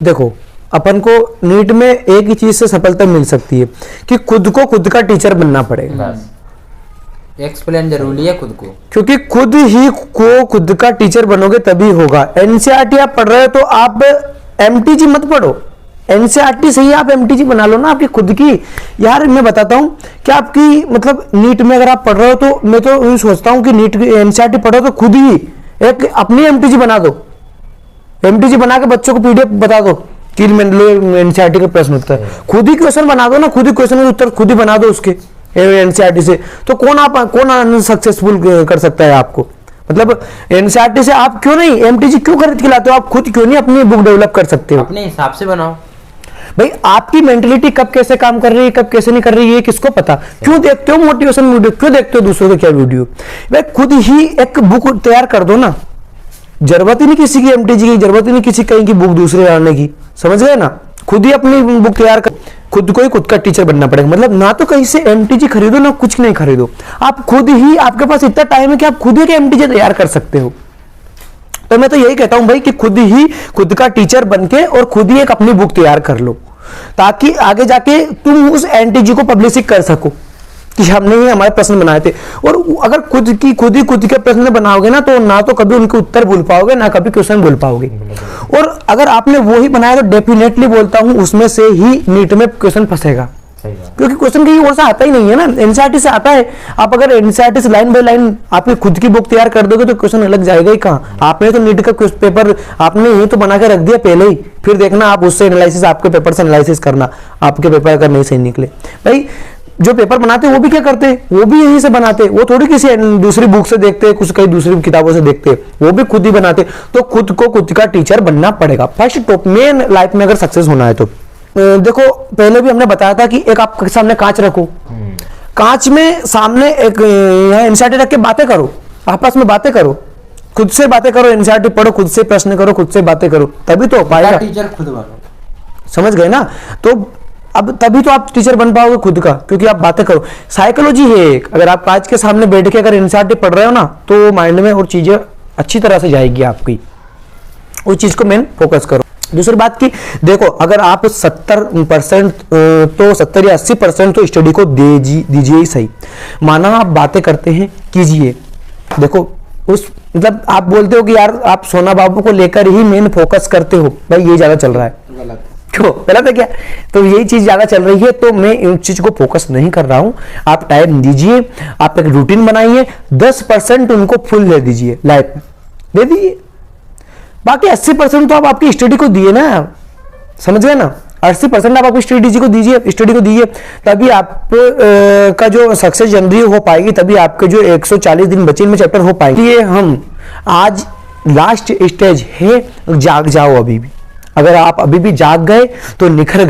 देखो, अपन को नीट में एक ही चीज से सफलता मिल सकती है कि खुद को खुद का टीचर बनना पड़ेगा। बस एक्सप्लेन जरूरी है खुद को, क्योंकि खुद ही को खुद का टीचर बनोगे तभी होगा। एनसीईआरटी आप पढ़ रहे हो तो आप एमटीजी मत पढ़ो, एनसीईआरटी से ही आप एमटीजी बना लो ना आपकी खुद की। यार मैं बताता हूं कि आपकी मतलब नीट में अगर आप पढ़ रहे हो तो मैं तो यूं सोचता हूं कि नीट एनसीईआरटी पढ़ो तो खुद ही एक अपनी एमटीजी बना दो, एमटीजी बना के बच्चों को पीडीएफ बता दो कि एनसीईआरटी का प्रश्न उत्तर, खुद ही क्वेश्चन बना दो ना, खुद ही क्वेश्चन उत्तर खुद ही बना दो उसके एनसीईआरटी से। तो कौन सक्सेसफुल कर सकता है आपको? मतलब एनसीईआरटी से आप क्यों नहीं एमटीजी क्यों खरीद के लाते हो? आप खुद क्यों नहीं अपनी बुक डेवलप कर सकते हो? अपने हिसाब से बनाओ भाई, आपकी मेंटलिटी कब कैसे काम कर रही है, कब कैसे नहीं कर रही है, किसको पता? क्यों देखते हो मोटिवेशन वीडियो, क्यों देखते हो दूसरों के क्या वीडियो? भाई खुद ही एक बुक तैयार कर दो ना, जरूरत ही नहीं किसी की एमटीजी की, जरूरत ही नहीं किसी कहीं की बुक दूसरे आने की, समझ गए ना? खुद ही अपनी बुक तैयार कर, खुद को ही खुद का टीचर बनना पड़ेगा। मतलब ना तो कहीं से एमटीजी खरीदो ना कुछ नहीं खरीदो, आप खुद ही, आपके पास इतना टाइम है कि आप खुद ही एमटीजी तैयार कर सकते हो। तो मैं तो यही कहता हूं भाई कि खुद ही खुद का टीचर बनके और खुद ही एक अपनी बुक तैयार कर लो, ताकि आगे जाके तुम उस एनटीजी को पब्लिश कर सको कि हमने ही हमारे प्रश्न बनाए थे। और अगर खुद ही के प्रश्न बनाओगे ना, तो ना तो कभी उनके उत्तर भूल पाओगे, ना कभी क्वेश्चन भूल पाओगे। और अगर आपने वो ही बनाया तो डेफिनेटली बोलता हूं उसमें से ही नीट में क्वेश्चन फंसेगा, क्योंकि क्वेश्चन कहीं और से आता ही नहीं है ना, एनसीईआरटी से आता है। आप अगर एनसीईआरटी से लाइन बाय लाइन आपकी खुद की बुक तैयार कर दोगे तो क्वेश्चन अलग जाएगा ही कहाँ? आपने तो नीट का पेपर आपने ये तो बना के रख दिया पहले ही, फिर देखना आप उससे एनालिसिस, आपके पेपर से एनालिसिस करना, आपके पेपर अगर नहीं सही निकले। भाई जो पेपर बनाते हैं वो भी क्या करते हैं, वो भी यहीं से बनाते हैं, वो थोड़ी किसी दूसरी बुक से देखते हैं, कुछ कई दूसरी किताबों से देखते हैं, वो भी खुद ही बनाते। तो खुद को खुद का टीचर बनना पड़ेगा फर्स्ट टॉप मेन लाइफ में अगर सक्सेस होना है तो। देखो पहले भी हमने बताया था कि एक आपके सामने कांच रखो, कांच में सामने एक एनसीईआरटी रख के बातें करो, आपस में बातें करो, खुद से बातें करो, एनसीईआरटी पढ़ो, खुद से प्रश्न करो, खुद से बातें करो, तभी तो हो पाएगा। टीचर खुद बनो, समझ गए ना? तो अब तभी तो आप टीचर बन पाओगे खुद का, क्योंकि आप बातें करो। साइकोलॉजी है एक, अगर आप कांच के सामने बैठ के अगर एनसीईआरटी पढ़ रहे हो ना, तो माइंड में और चीजें अच्छी तरह से जाएगी आपकी, उस चीज को मेन फोकस करो। दूसरी बात की देखो, अगर आप 70% तो 70 या 80% तो स्टडी को दीजिए ही सही। माना आप बातें करते हैं, कीजिए। देखो उस मतलब आप बोलते हो कि यार आप सोना बाबू को लेकर ही मेन फोकस करते हो, भाई ये ज्यादा चल रहा है, गलत। क्यों गलत है क्या? तो यही चीज ज्यादा चल रही है, तो मैं इन चीज को फोकस नहीं कर रहा हूं। आप टाइम दीजिए, आप एक रूटीन बनाइए, 10% उनको फुल दे दीजिए, लाइफ में दे दीजिए, बाकी 80% तो आप आपकी स्टडी को दिए ना, समझ गए ना? 80% आप आपकी स्टडी को दीजिए, तभी आप का जो सक्सेस जनरली हो पाएगी, तभी आपके जो 140 दिन बचे इनमें चैप्टर हो पाएंगे। ये हम आज लास्ट स्टेज है, जाग जाओ अभी भी। अगर आप अभी भी जाग गए तो निखर गए।